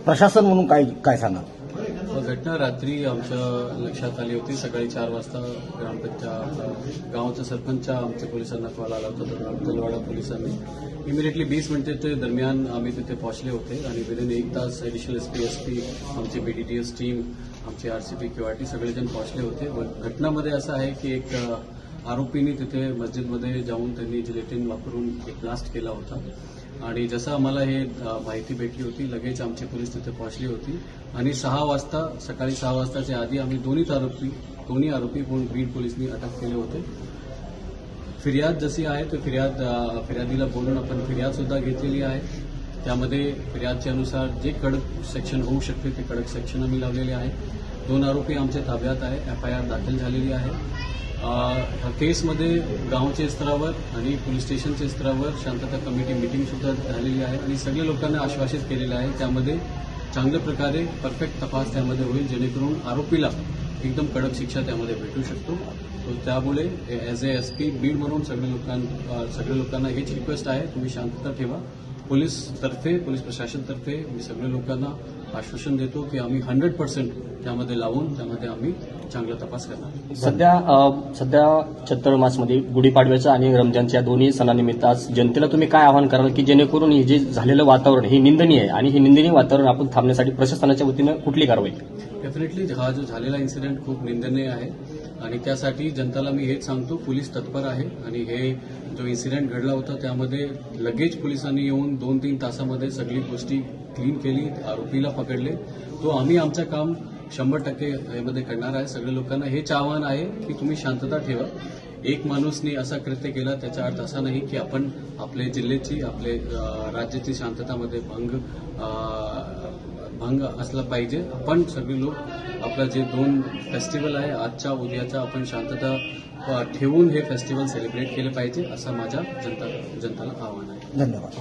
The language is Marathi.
प्रशासन म्हणून काय सांगा? घटना रात्री आमच्या लक्षात आली होती. सकाळी 4 वाजता गावाच्या सरपंचच्या आमच्या पोलिसांना कॉल आला होता. तलवाडा पोलिसांनी इमिडिएटली 20 मिनिटाच्या दरम्यान आम्ही तिथे पोहोचले होते आणि विदिन 1 तास ऍडिशनल एसपी आमचे बीडीटीएस टीम, आमचे आरसीपी क्यूआरटी सगळेजण पोहोचले होते. घटनामध्ये असं आहे की एक आरोपींनी तिथे मस्जिदमध्ये जाऊन त्यांनी जिलेटिन वापरून एक ब्लास्ट केला होता आणि जसं आम्हाला हे माहिती भेटली होती लगेच आमचे पोलीस तिथे पोहोचले होते आणि सकाळी 6 वाजताच्या आधी आम्ही दोन्ही आरोपी बीड पोलिसांनी अटक केले होते. फिर्याद जशी आहे तर फिर्यादीला बोलून आपण फिर्याद सुद्धा घेतलेली आहे. त्यामध्ये फिर्यादच्या अनुसार जे कडक सेक्शन होऊ शकते ते कडक सेक्शन आम्ही लावलेले आहे. 2 आरोपी आमच्या ताब्यात आहे. एफआयआर दाखल झालेली आहे. ह्या केसमध्ये गावच्या स्तरावर आणि पोलीस स्टेशनच्या स्तरावर शांतता कमिटी मीटिंग सुद्धा झालेली आहे आणि सगळ्या लोकांना आश्वासित केलेलं आहे. त्यामध्ये चांगल्या प्रकारे परफेक्ट तपास त्यामध्ये होईल जेणेकरून आरोपीला एकदम कडक शिक्षा त्यामध्ये भेटू शकतो. त्यामुळे ॲज ए एसपी बीड म्हणून सगळ्या लोकांना हेच रिक्वेस्ट आहे, तुम्ही शांतता ठेवा. पोलीस प्रशासनतर्फे मी सगळ्या लोकांना आश्वासन देतो की आम्ही 100% त्यामध्ये लावून त्यामध्ये आम्ही चांगला तपास करणार. सध्या चैत्रमासमध्ये गुढीपाडव्याचा आणि रमजानच्या दोन्ही सणानिमित्त आज जनतेला तुम्ही काय आवाहन कराल की जेणेकरून हे जे झालेलं वातावरण हे निंदनीय आहे आणि हे निंदनीय वातावरण आपण थांबण्यासाठी प्रशासनाच्या वतीनं कुठली कारवाई? डेफिनेटली हा जो झालेला इन्सिडेंट खूप निंदनीय आहे आणि त्यासाठी जनताला मी हेच सांगतो, पोलीस तत्पर आहे आणि हे जो इन्सिडेंट घडला होता त्यामध्ये लगेच पोलिसांनी येऊन 2-3 तासामध्ये सगळी गोष्टी क्लीन केली, आरोपीला पकडले. तो आम्ही आमचं काम 100% यामध्ये करणार आहे. सगळ्या लोकांना हेच आव्हान आहे की तुम्ही शांतता ठेवा. एक माणूसने असा कृत्य केला त्याचा अर्थ असा नाही की आपण आपल्या जिल्ह्याची राज्याची शांततामध्ये भंग असला पाहिजे. आपण सगळे लोक आपला जे 2 फेस्टिवल आहे आजचा उद्याचा आपण शांतता ठेवून हे फेस्टिवल सेलिब्रेट केले पाहिजे असं माझ्या जनताला आव्हान आहे. धन्यवाद.